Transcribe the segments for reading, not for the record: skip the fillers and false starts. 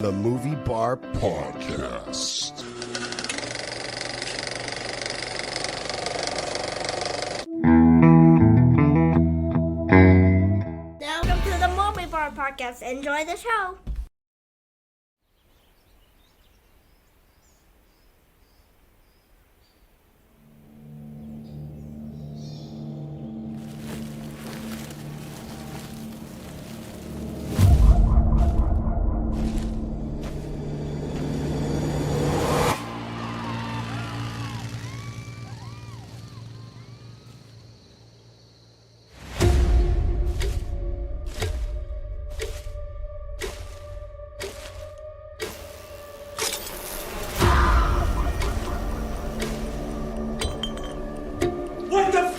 The Movie Bar Podcast. Welcome to the Movie Bar Podcast. Enjoy the show. What the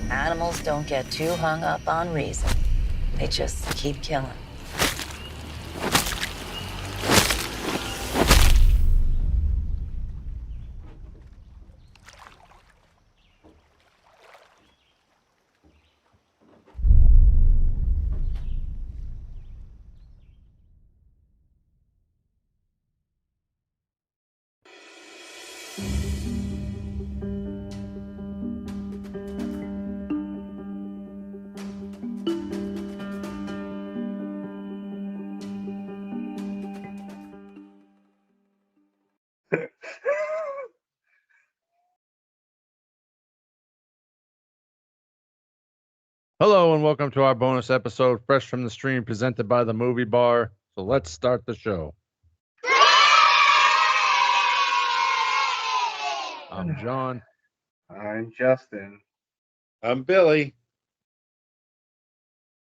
Animals don't get too hung up on reason. They just keep killing. Hello and welcome to our bonus episode, fresh from the stream, presented by the Movie Bar. So let's start the show. I'm John. I'm Justin, I'm Billy.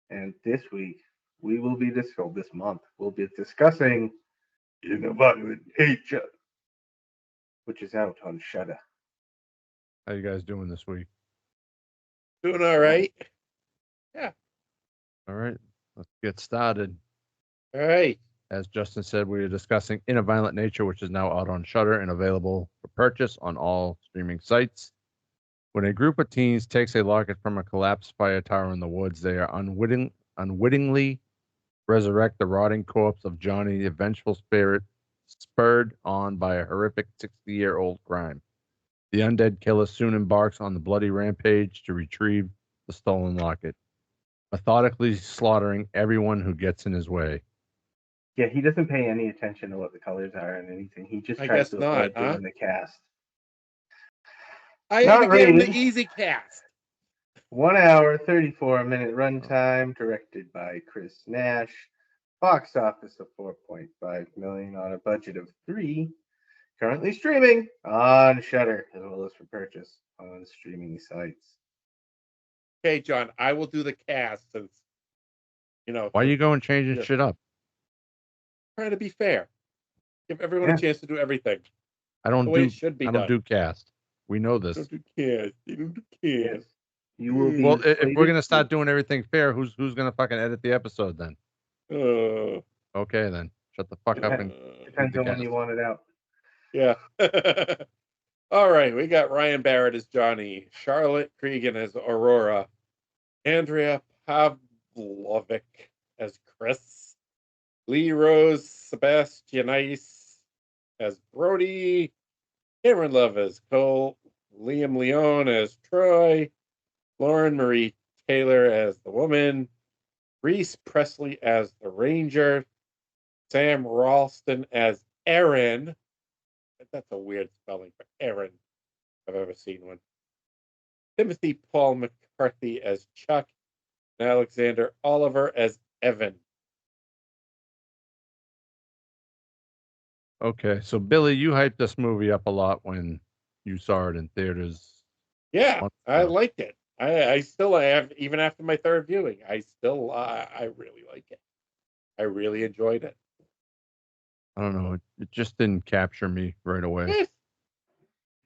and this week we will be this month we'll be discussing In a Violent Nature, which is out on Shudder. How you guys doing this week? Doing all right. All right, let's get started. All right. As Justin said, we are discussing In a Violent Nature, which is now out on Shudder and available for purchase on all streaming sites. When a group of teens takes a locket from a collapsed fire tower in the woods, they are unwittingly resurrect the rotting corpse of Johnny, the vengeful spirit, spurred on by a horrific 60-year-old crime. The undead killer soon embarks on the bloody rampage to retrieve the stolen locket, methodically slaughtering everyone who gets in his way. Yeah, he doesn't pay any attention to what the colors are and anything. He just I tries guess to not, avoid doing the cast. I Not had to give him the rated. easy cast. 1 hour, 34-minute runtime, directed by Chris Nash. Box office of $4.5 million on a budget of $3 million. Currently streaming on Shudder as well as for purchase on streaming sites. Okay, John, I will do the cast since, Why are you going changing Yeah. shit up? trying to be fair. Give everyone Yeah. a chance to do everything. I The don't way do it should be I done. don't do cast. We know this. Don't do cast. You don't do Yes. cast. You will be Well, if we're slated- gonna start doing everything fair, who's gonna fucking edit the episode then? Uh, Okay, then shut the fuck up and Depends the on when cast. you want it out. yeah. All right, we got Ryan Barrett as Johnny, Charlotte Cregan as Aurora, Andrea Pavlovic as Chris, Lee Rose Sebastianitis as Brody, Cameron Love as Cole, Liam Leone as Troy, Lauren Marie Taylor as the woman, Reese Presley as the ranger, Sam Ralston as Aaron. That's a weird spelling for Aaron. I've ever seen one. Timothy Paul McCarthy as Chuck, and Alexander Oliver as Evan. Okay, so Billy, you hyped this movie up a lot when you saw it in theaters. Yeah, months I ago. liked it. I still have, even after my third viewing, I still, I really like it. I really enjoyed it. I don't know, it just didn't capture me right away. Yes.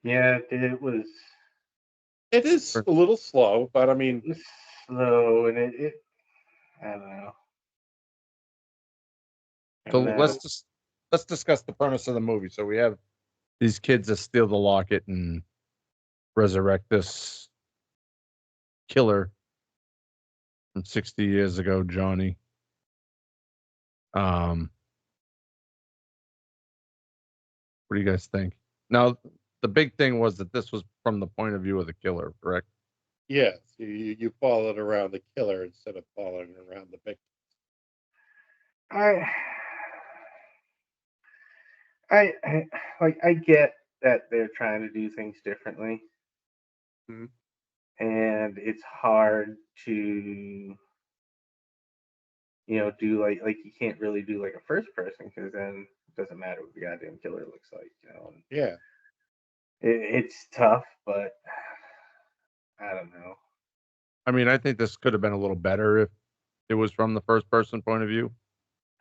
Yeah, it was. It is a little slow, but I mean, It's slow, and it I don't know. So And, let's discuss the premise of the movie. So we have these kids that steal the locket and resurrect this killer from 60 years ago, Johnny. What do you guys think? Now, the big thing was that this was from the point of view of the killer, correct? yes, you followed around the killer instead of following around the victim. I get that they're trying to do things differently, Mhm. and it's hard to do like you can't really do like a first person because then it doesn't matter what the goddamn killer looks like, and Yeah. it's tough, but I don't know. I mean, I think this could have been a little better if it was from the first person point of view.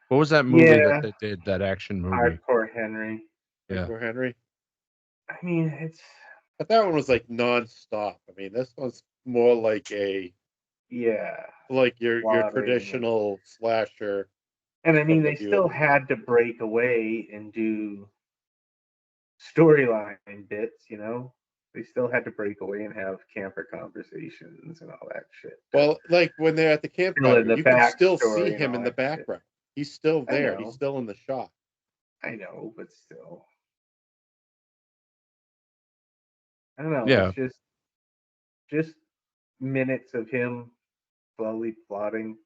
What was that movie that Yeah, they did, that action movie? Hardcore Henry. Yeah. Hardcore Henry. I mean, it's But that one was like nonstop. I mean, this one's more like like your plotting, traditional slasher and I mean from the they view of still the killer. had to break away and do storyline bits, They still had to break away and have camper conversations and all that shit. Well, like when they're at the Fill campfire, in the you can still see backstory and him all in the that shit. background. He's still I there. He's know, still in the shot. but still, I don't know. Yeah. It's just minutes of him slowly plodding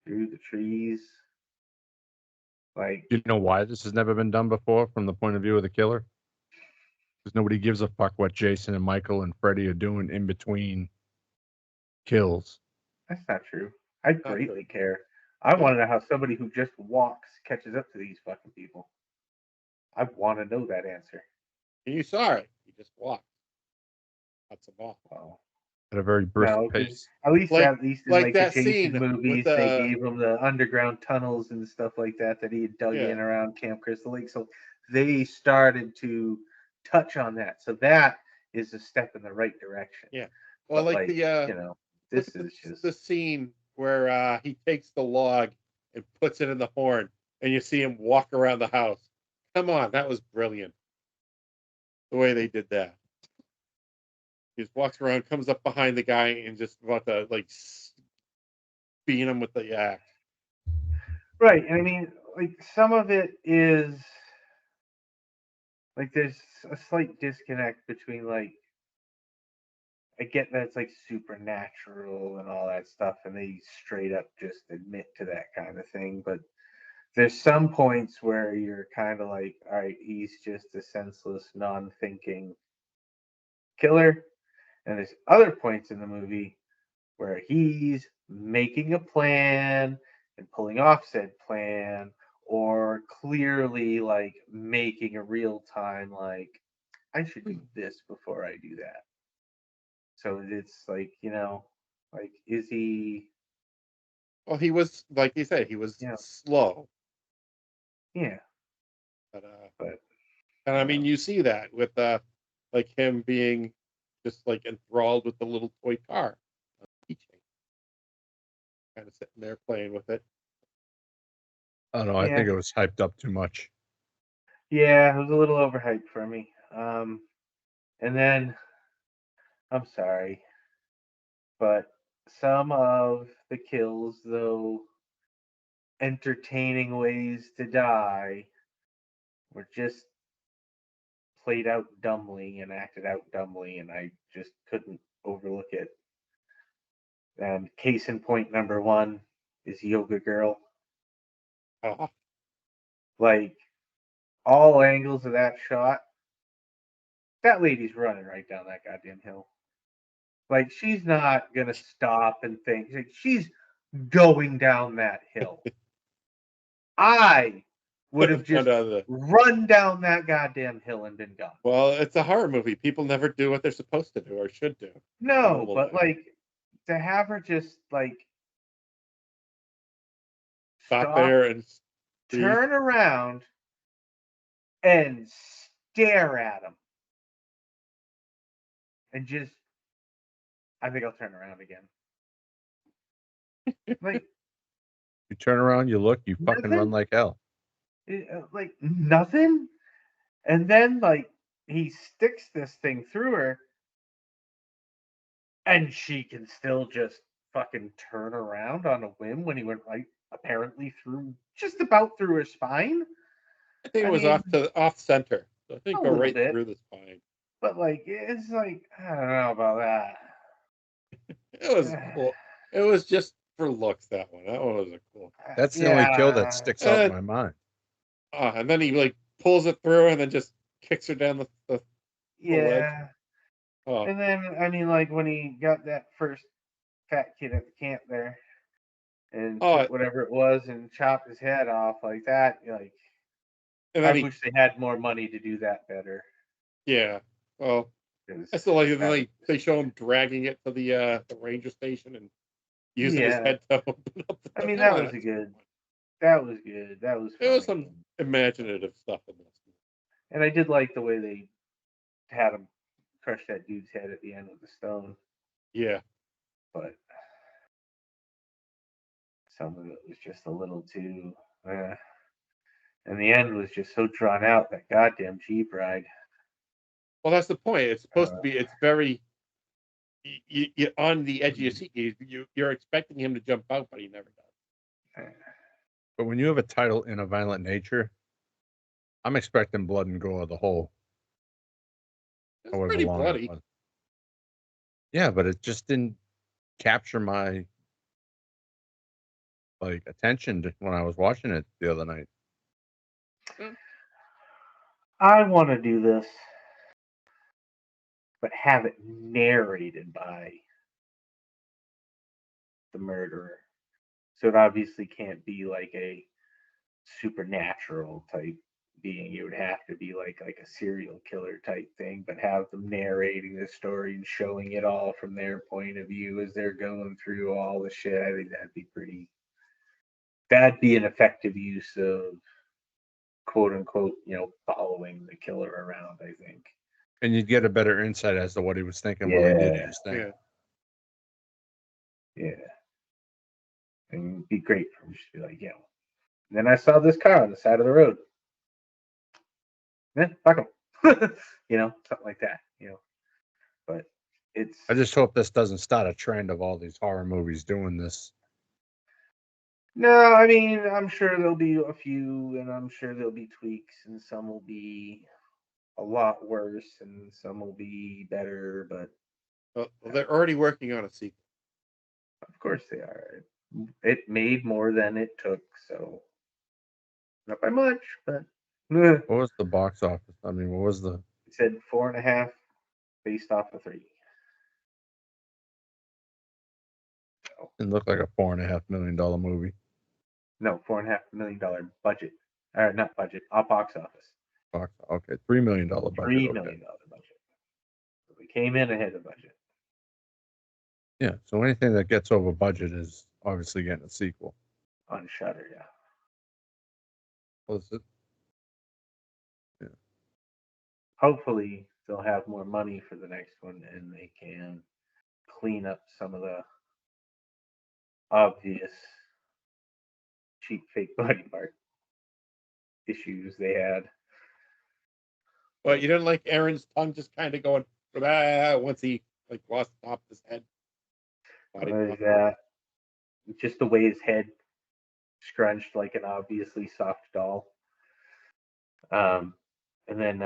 through the trees, like You know why this has never been done before from the point of view of the killer? Because nobody gives a fuck what Jason and Michael and Freddy are doing in between kills. that's not true. I Not true. greatly care. I Yeah. want to know how somebody who just walks catches up to these fucking people. I want to know that answer. And you saw it. He just walked. That's a ball. Well, At a very brisk no, because pace. at least in Like like the that Jason scene with movies, they the gave him the underground tunnels and stuff like that he had dug yeah. in around Camp Crystal Lake. So they started to touch on that. So that is a step in the right direction. Yeah. Well, But like like, look this at is just the scene where he takes the log and puts it in the horn, and you see him walk around the house. Come on, that was brilliant. The way they did that. He just walks around, comes up behind the guy, and just about to like beat him with the axe. right. And I mean, like some of it is like there's a slight disconnect between like I get that it's like supernatural and all that stuff, and they straight up just admit to that kind of thing. But there's some points where you're kind of like, all right, he's just a senseless, non-thinking killer, and there's other points in the movie where he's making a plan and pulling off said plan, or clearly like making a real time like I should do this before I do that. So it's like, like is he Well, he was like you said, he was you know slow, yeah, but but and I you mean know you see that with like him being just like enthralled with the little toy car, keychain, kind of sitting there playing with it. I don't know. I yeah, think it was hyped up too much. yeah, it was a little overhyped for me. And then I'm sorry, but some of the kills, though entertaining ways to die, were just played out dumbly and acted out dumbly, and I just couldn't overlook it. And case in point number one is Yoga Girl. Oh, Like all angles of that shot, that lady's running right down that goddamn hill. Like she's not gonna stop and think. Like, she's going down that hill. I would have no, just no, run down that goddamn hill and been gone. well, it's a horror movie. People never do what they're supposed to do or should do in No, normal but life. like to have her just like Stop stop, there and breathe. turn around, and stare at him. and just, I think I'll turn around again. Like, You turn around, you look, you fucking Nothing? run like hell. like nothing. And then like he sticks this thing through her, and she can still just fucking turn around on a whim when he went right, apparently through, just about through her spine. I think it I was mean, off center. So I think a go little right bit. through the spine. But like, it's like, I don't know about that. It was cool. It was just for looks, that one. That one was a cool. That's the only kill that Yeah. sticks out in my mind. And then he like pulls it through and then just kicks her down the ledge. Yeah. Oh, And then, I mean, like when he got that first fat kid at the camp there and took whatever it was and chopped his head off like that, like, and I then wish they had more money to do that better. yeah. Well, 'Cause I still like it. that Like was- they show him dragging it to the ranger station and using his Yeah. head to open up. I mean, that was good. That was good. That was It was funny. some imaginative stuff in this. And I did like the way they had him crush that dude's head at the end with the stone, Yeah. but some of it was just a little too. And the end was just so drawn out, that goddamn Jeep ride. Well, that's the point. It's supposed to be. It's very. You're on the edge of your seat. You're expecting him to jump out, but he never does. But when you have a title in a violent nature, I'm expecting blood and gore the whole. It's pretty bloody. Yeah, but it just didn't capture my like attention when I was watching it the other night. I want to do this, but have it narrated by the murderer. So it obviously can't be like a supernatural type being. It would have to be like a serial killer type thing, but have them narrating the story and showing it all from their point of view as they're going through all the shit. I think that'd be an effective use of quote unquote, following the killer around, I think. And you'd get a better insight as to what he was thinking while he did his thing. Yeah. And it'd be great for him to be like, And then I saw this car on the side of the road. Fuck him. Something like that, But I just hope this doesn't start a trend of all these horror movies doing this. No, I mean, I'm sure there'll be a few, and I'm sure there'll be tweaks, and some will be a lot worse, and some will be better, but Well, they're already working on a sequel. Of course they are. It made more than it took, so not by much, but What was the box office? I mean, what was the? It said 4.5 based off of 3. It looked like a $4.5 million movie. No, $4.5 million budget. Or not budget, box office. Okay, $3 million budget. $3 million budget. So we came in ahead of budget. Yeah, so anything that gets over budget is obviously getting a sequel. On Shudder, yeah. Was it? Yeah. Hopefully they'll have more money for the next one, and they can clean up some of the obvious cheap fake body part issues they had. Well, you didn't like Aaron's tongue just kind of going once he lost top of his head. What is that? Just the way his head scrunched like an obviously soft doll. And then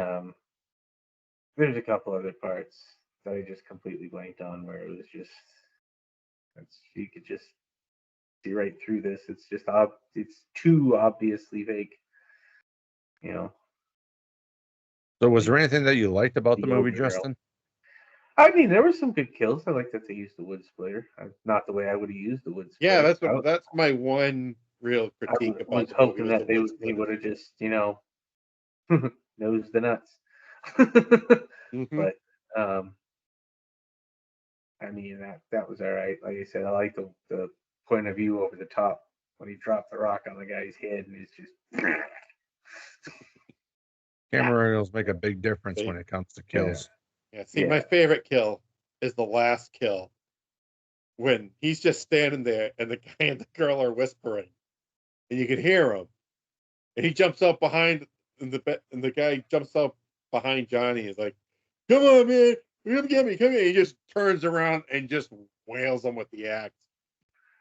there's a couple other parts that I just completely blanked on where it was just you could just see right through this. It's just it's too obviously fake. So was there anything that you liked about the movie, Justin? I mean, there were some good kills. I like that they used the wood splitter. Not the way I would have used the wood splitter. Yeah, that's my one real critique I about was the hoping movie. that they would have just, nosed the nuts. Mm-hmm. But I mean that was all right. Like I said, I like the point of view over the top when he dropped the rock on the guy's head, and it's just Camera angles make a big difference when it comes to kills. Yeah, see, my favorite kill is the last kill when he's just standing there and the guy and the girl are whispering, and you can hear him, and he jumps up behind, and the guy jumps up behind Johnny. He's like, "Come on, man, come get me, come here!" He just turns around and just wails him with the axe.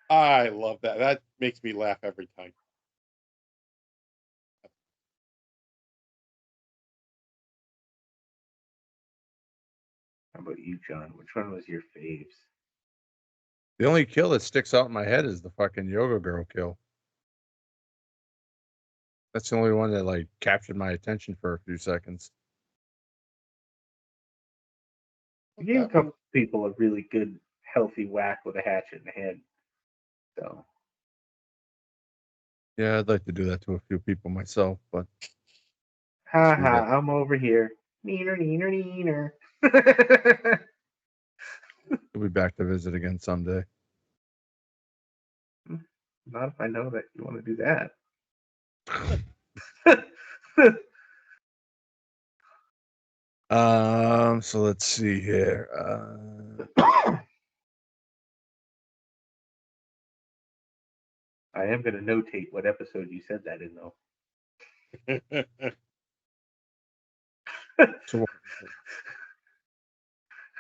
I love that. That makes me laugh every time. How about you, John? Which one was your faves? The only kill that sticks out in my head is the fucking yoga girl kill. That's the only one that like captured my attention for a few seconds. You gave a couple people a really good, healthy whack with a hatchet in the head. So. Yeah, I'd like to do that to a few people myself, but Ha ha, I'm over here. Neener, neener, neener. we'll be back to visit again someday. Not if I know that you want to do that. So let's see here. I am going to notate what episode you said that in, though. So,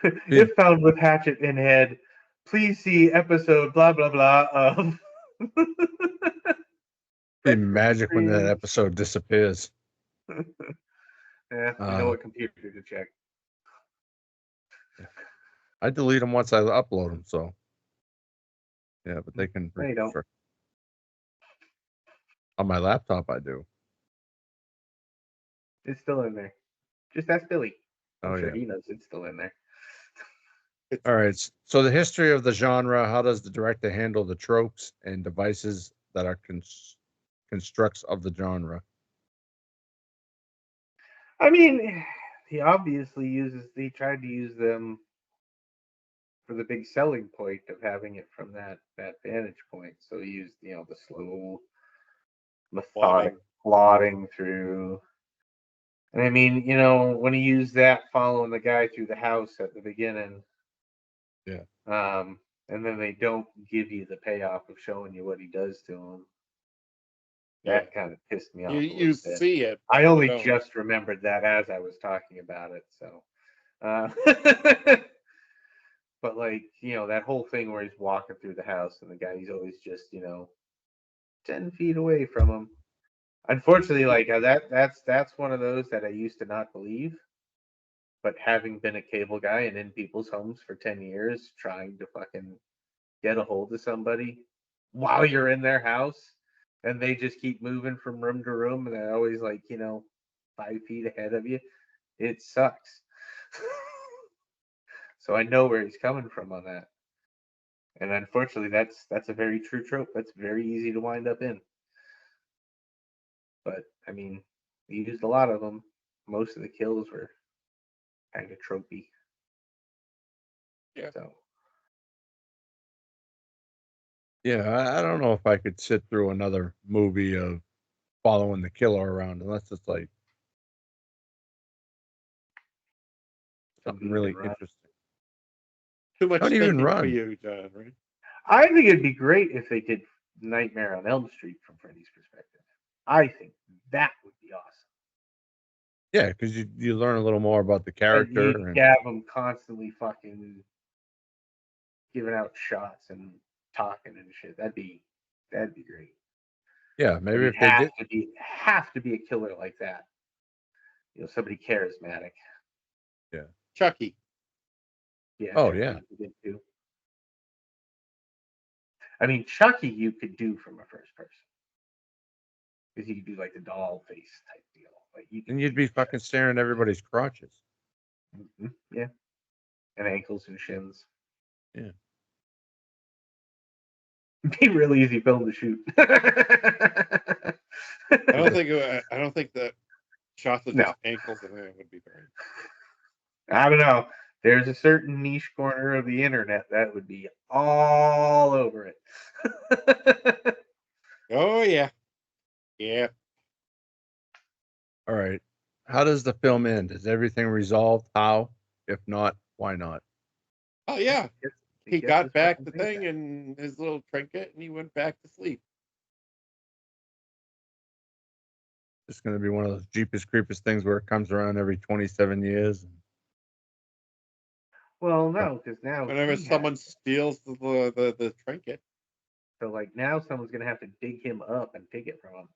if found with hatchet in head, please see episode blah blah blah of. be magic when that episode disappears. Yeah, we know what computer to check. I delete them once I upload them, so yeah, but they can. No, you don't. On my laptop, I do. It's still in there. Just ask Billy. I'm sure yeah, he knows it's still in there. All right. So the history of the genre. How does the director handle the tropes and devices that are constructs of the genre? I mean, he obviously he tried to use them for the big selling point of having it from that vantage point. So he used, the slow, methodic plodding through. And I mean, when he used that following the guy through the house at the beginning. Yeah. And then they don't give you the payoff of showing you what he does to him. That kind of pissed me off. You see it. I only just remembered that as I was talking about it. So, but like, that whole thing where he's walking through the house and the guy, he's always just, 10 feet away from him. Unfortunately, like that's one of those that I used to not believe. But having been a cable guy and in people's homes for 10 years, trying to fucking get a hold of somebody while you're in their house, and they just keep moving from room to room, and they're always like, 5 feet ahead of you. It sucks. So I know where he's coming from on that. And unfortunately, that's a very true trope. That's very easy to wind up in. But I mean, he used a lot of them. Most of the kills were kind of tropey. Yeah. So. Yeah, I don't know if I could sit through another movie of following the killer around unless it's like something really interesting. Too much Don't even run for you, John, right? I think it'd be great if they did Nightmare on Elm Street from Freddy's perspective. I think that would be awesome. Yeah, because you learn a little more about the character. And have them constantly fucking giving out shots and talking and shit. That'd be great. Yeah, maybe if they did have to be a killer like that. Somebody charismatic. Yeah. Chucky. Yeah. Oh yeah. Too. I mean, Chucky you could do from a first person. Because you could do like the doll face type deal. Like you'd be fucking staring at everybody's crotches. Mm-hmm. Yeah. And ankles and shins. Yeah. It'd be really easy film to shoot. I don't think that shots of just ankles and that would be very. I don't know. There's a certain niche corner of the internet that would be all over it. Oh yeah. Yeah. All right. How does the film end? Is everything resolved? How? If not, why not? Oh yeah, he gets got his back fucking the payback. thing and his little trinket, and he went back to sleep. It's going to be one of those Jeepers Creepers things where it comes around every 27 years. Well, no, because now Whenever he has someone it. steals the trinket, So like now someone's gonna have to dig him up and take it from him.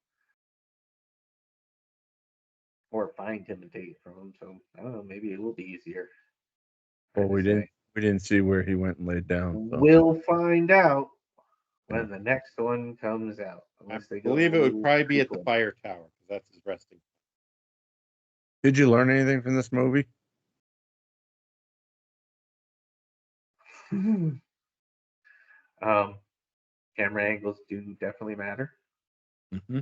Or find him and take it from him. So I don't know, maybe it will be easier. Well, Hard to say. we didn't see where he went and laid down. So. We'll find out when Yeah. the next one comes out. I Unless they believe it would probably be at the prequel. fire tower because that's his resting. Did you learn anything from this movie? Camera angles do definitely matter. Mm-hmm.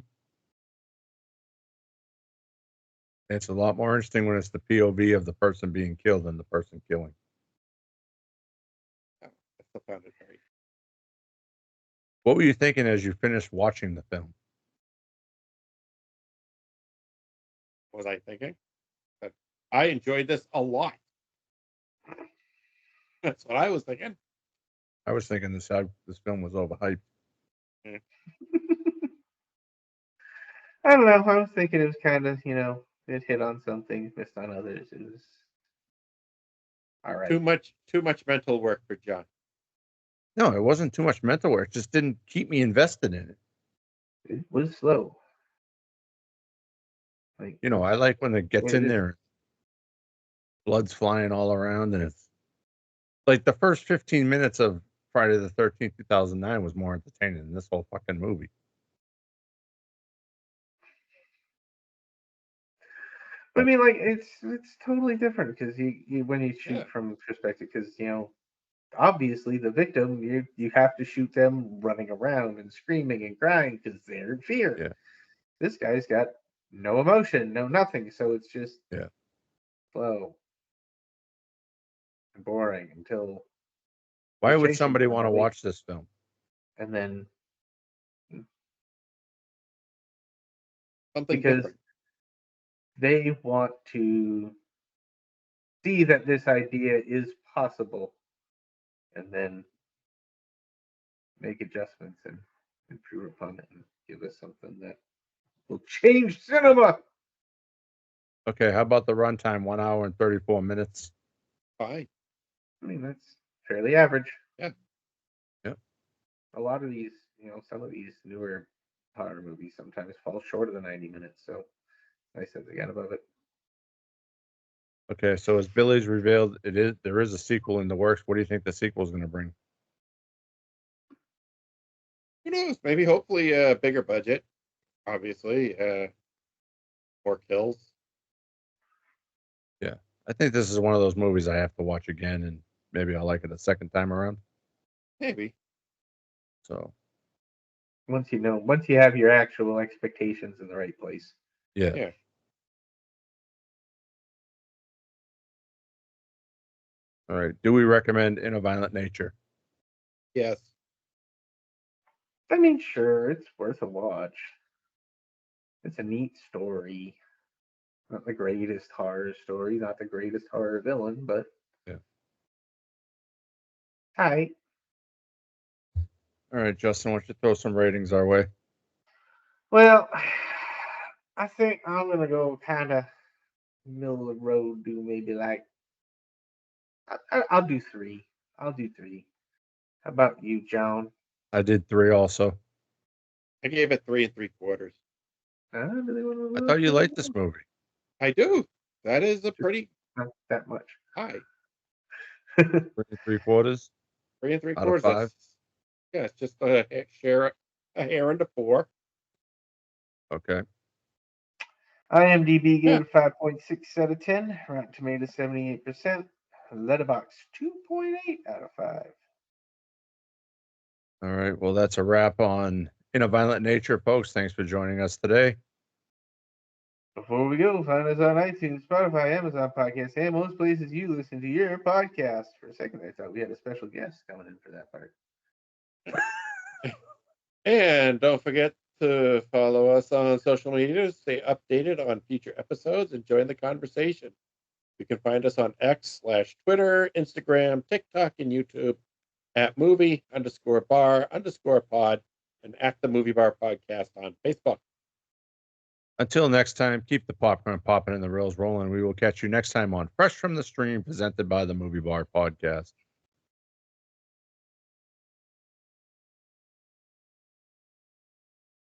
It's a lot more interesting when it's the POV of the person being killed than the person killing. I still found it very. What were you thinking as you finished watching the film? What was I thinking? That I enjoyed this a lot. That's what I was thinking. I was thinking this film was overhyped. Yeah. I don't know. I was thinking it was kind of, it hit on some things, missed on others. It was all right. Too much mental work for John. No, it wasn't too much mental work. It just didn't keep me invested in it. It was slow. Like I like when it gets in is. there, blood's flying all around, and it's like the first 15 minutes of Friday the 13th, 2009 was more entertaining than this whole fucking movie. But I mean, like it's totally different because you when you shoot Yeah. from perspective, because obviously the victim you have to shoot them running around and screaming and crying because they're in fear. Yeah. This guy's got no emotion, no nothing, so it's just slow and boring until. Why he's would chasing somebody want to somebody, watch this film? and then Something because different. they want to see that this idea is possible, and then make adjustments and improve upon it and give us something that will change cinema. Okay, how about the runtime? 1 hour and 34 minutes. Fine. I mean, that's fairly average. Yeah. Yep. A lot of these, some of these newer horror movies sometimes fall short of the 90 minutes. So I said they got above it. Okay, so as Billy's revealed, there is a sequel in the works. What do you think the sequel is going to bring? Who knows? Maybe, hopefully, a bigger budget. Obviously, more kills. Yeah, I think this is one of those movies I have to watch again, and maybe I'll like it a second time around. Maybe. So Once you have your actual expectations in the right place. yeah. All right. Do we recommend In a Violent Nature? Yes. I mean, sure, it's worth a watch. It's a neat story. Not the greatest horror story, not the greatest horror villain, but hi. All right, Justin, why don't you throw some ratings our way? Well, I think I'm gonna go kind of middle of the road. Do maybe like I'll do 3. I'll do 3. How about you, John? I did 3 also. I gave it 3 3/4. I really want I to. thought you liked this movie. I do. That is a pretty Not that much. high. 3 3/4 3 out of 3/4. 5. Yeah, it's just a hair into 4. Okay. IMDb gave Yeah. it 5.6 out of 10. Rotten Tomatoes 78%. Letterbox 2.8 out of 5. All right. Well, that's a wrap on In a Violent Nature, folks. Thanks for joining us today. Before we go, find us on iTunes, Spotify, Amazon Podcasts, and most places you listen to your podcast. For a second, I thought we had a special guest coming in for that part. And don't forget to follow us on social media to stay updated on future episodes and join the conversation. You can find us on X/Twitter, Instagram, TikTok, and YouTube at movie_bar_pod and at the Movie Bar Podcast on Facebook. Until next time, keep the popcorn popping and the reels rolling. We will catch you next time on Fresh from the Stream, presented by the Movie Bar Podcast.